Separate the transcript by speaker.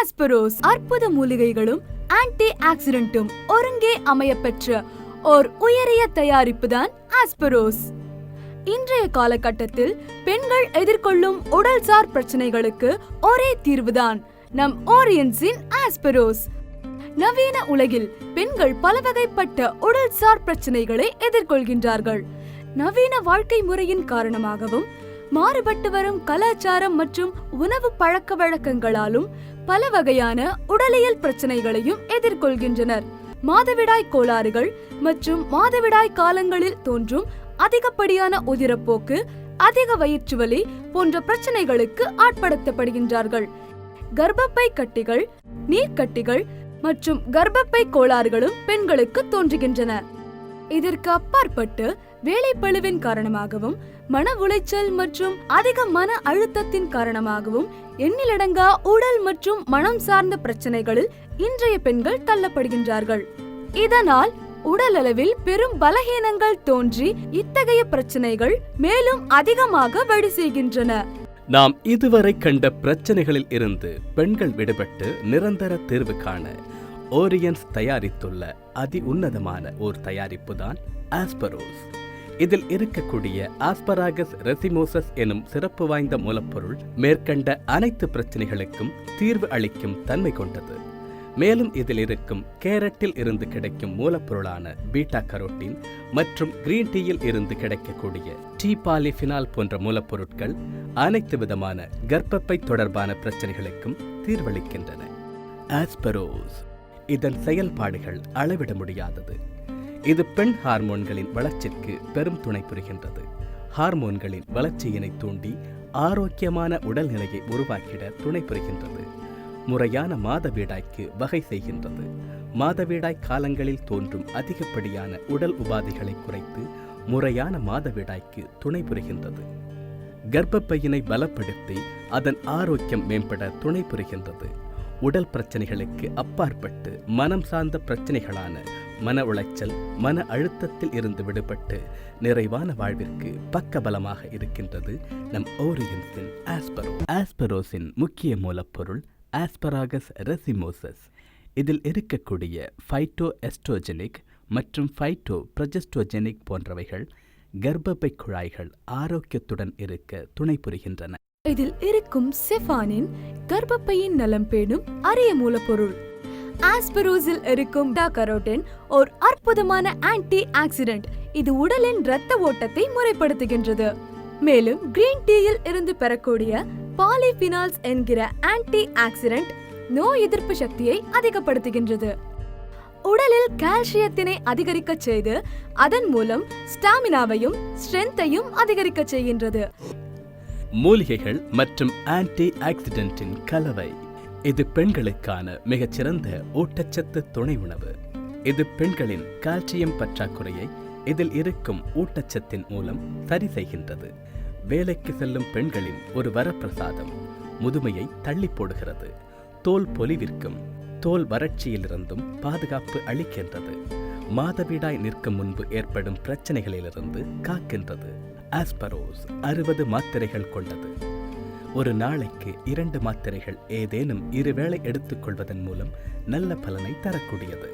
Speaker 1: ஆஸ்பரோஸ் அற்புத மூலிகைகளும் ஆன்டி ஆக்சிடென்ட்டும் ஒருங்கே அமையப்பெற்ற ஓர் உயரிய தயாரிப்பு தான் ஆஸ்பரோஸ். இன்றைய காலகட்டத்தில் பெண்கள் எதிர்கொள்ளும் உடல்சார் பிரச்சனைகளுக்கு ஒரே தீர்வுதான் நம் ஓரியன்ஸின் ஆஸ்பரோஸ். நவீன உலகில் பெண்கள் பலவகைப்பட்ட உடல்சார் பிரச்சனைகளை எதிர்கொள்கின்றார்கள். நவீன வாழ்க்கை முறையின் காரணமாகவும் மாறுபட்டு வரும் கலாச்சாரம் மற்றும் உணவு பழக்க வழக்கங்களாலும் பல வகையான உடலியல் பிரச்சனைகளையும் எதிர்கொள்கின்றனர். மாதவிடாய் கோளாறுகள் மற்றும் மாதவிடாய் காலங்களில் தோன்றும் அதிகப்படியான உதிரப்போக்கு, அதிக வயிற்று வலி போன்ற பிரச்சனைகளுக்கு ஆட்படுத்தப்படுகின்றார்கள். கர்ப்பப்பை கட்டிகள், நீர்க்கட்டிகள் மற்றும் கர்ப்பப்பை கோளாறுகளும் பெண்களுக்கு தோன்றுகின்றன. இதற்கு அப்பாற்பட்டு வேலைப்பளுவின் காரணமாகவும் மன உளைச்சல் மற்றும் அதிக மன அழுத்தத்தின் காரணமாகவும் எண்ணிலடங்கா உடல் மற்றும் மனம் சார்ந்த பிரச்சனைகளில் இன்றைய பெண்கள் தள்ளப்படுகின்றார்கள். இதனால் உடல் அளவில் பெரும் பலகீனங்கள் தோன்றி இத்தகைய பிரச்சனைகள் மேலும் அதிகமாக வழி செய்கின்றன.
Speaker 2: நாம் இதுவரை கண்ட பிரச்சனைகளில் இருந்து பெண்கள் விடுபட்டு நிரந்தர தீர்வு காண ஓரியன்ஸ் தயாரித்துள்ள அதி உன்னதமான ஓர் தயாரிப்பு தான் ஆஸ்பரோஸ். இதில் இருக்கக்கூடிய ஆஸ்பராகஸ் ரெசிமோசஸ் எனும் சிறப்பு வாய்ந்த மூலப்பொருள் மேற்கண்ட அனைத்து பிரச்சனைகளுக்கும் தீர்வு அளிக்கும் தன்மை கொண்டது. மேலும் இதில் இருக்கும் கேரட்டில் இருந்து கிடைக்கும் மூலப்பொருளான பீட்டா கரோட்டின் மற்றும் கிரீன் டீயில் இருந்து கிடைக்கக்கூடிய டீ பாலிஃபினால் போன்ற மூலப்பொருட்கள் அனைத்து விதமான கர்ப்பப்பை தொடர்பான பிரச்சனைகளுக்கும் தீர்வளிக்கின்றன. ஆஸ்பரோஸ் இதன் செயல்பாடுகள் அளவிட முடியாதது. இது பெண் ஹார்மோன்களின் வளர்ச்சிக்கு பெரும் துணை புரிகின்றது. ஹார்மோன்களின் வளர்ச்சியினை தூண்டி ஆரோக்கியமான உடல்நிலையை உருவாக்கிட துணை புரிகின்றது. முறையான மாதவிடாய்க்கு வகை செய்கின்றது. மாதவிடாய் காலங்களில் தோன்றும் அதிகப்படியான உடல் உபாதைகளை குறைத்து முறையான மாதவிடாய்க்கு துணை புரிகின்றது. கர்ப்பப்பையினை பலப்படுத்தி அதன் ஆரோக்கியம் மேம்பட துணை புரிகின்றது. உடல் பிரச்சனைகளுக்கு அப்பாற்பட்டு மனம் சார்ந்த பிரச்சனைகளான மன உளைச்சல், மன அழுத்தத்தில் இருந்து விடுபட்டு நிறைவான வாழ்விற்கு பக்கபலமாக இருக்கின்றது நம் ஓரியன்ஸின் ஆஸ்பரோஸ். ஆஸ்பரோஸின் முக்கிய மூலப்பொருள் ஆஸ்பராகஸ் ரெசிமோசஸ். இதில் இருக்கக்கூடிய ஃபைட்டோ எஸ்ட்ரோஜெனிக் மற்றும் ஃபைட்டோ ப்ரொஜெஸ்ட்ரோஜெனிக் போன்றவைகள் கர்ப்பப்பை குழாய்கள் ஆரோக்கியத்துடன் இருக்க துணை புரிகின்றன.
Speaker 1: இதில் இருக்கும் செஃபானின் கர்ப்பப்பையின் நலம் பேணும் அரிய மூலப்பொருள். ஆஸ்பரோஸில் இருக்கும் பீட்டா கரோட்டின் ஒரு அற்புதமான ஆன்டி ஆக்சிடென்ட். இது உடலின் இரத்த ஓட்டத்தை முறைப்படுத்துகின்றது. மேலும் கிரீன் டீயில் இருந்து பெறக்கூடிய பாலிஃபினால்ஸ் என்கிற ஆன்டி ஆக்சிடென்ட் நோய் எதிர்ப்பு சக்தியை அதிகப்படுத்துகின்றது. உடலில் கால்சியத்தினை அதிகரிக்க செய்து அதன் மூலம் ஸ்டாமினாவையும் ஸ்ட்ரென்த்தையும் அதிகரிக்க செய்கின்றது.
Speaker 2: மூலிகைகள் மற்றும் ஆன்டி ஆக்சிடென்டின் கலவை. இது பெண்களுக்கான மிகச்சிறந்த ஊட்டச்சத்து துணை உணவு. இது பெண்களின் கால்சியம் பற்றாக்குறையை இதில் இருக்கும் ஊட்டச்சத்தின் மூலம் சரி செய்கின்றது. வேலைக்கு செல்லும் பெண்களின் ஒரு வரப்பிரசாதம். முதுமையை தள்ளி போடுகிறது. தோல் பொலிவிற்கும் தோல் வறட்சியிலிருந்தும் பாதுகாப்பு அளிக்கின்றது. மாதவிடாய் நிற்கும் முன்பு ஏற்படும் பிரச்சனைகளிலிருந்து காக்கின்றது. ஆஸ்பரோஸ் 60 மாத்திரைகள் கொண்டது. ஒரு நாளைக்கு 2 மாத்திரைகள் ஏதேனும் 2 வேளை எடுத்துக்கொள்வதன் மூலம் நல்ல பலனை தரக்கூடியது.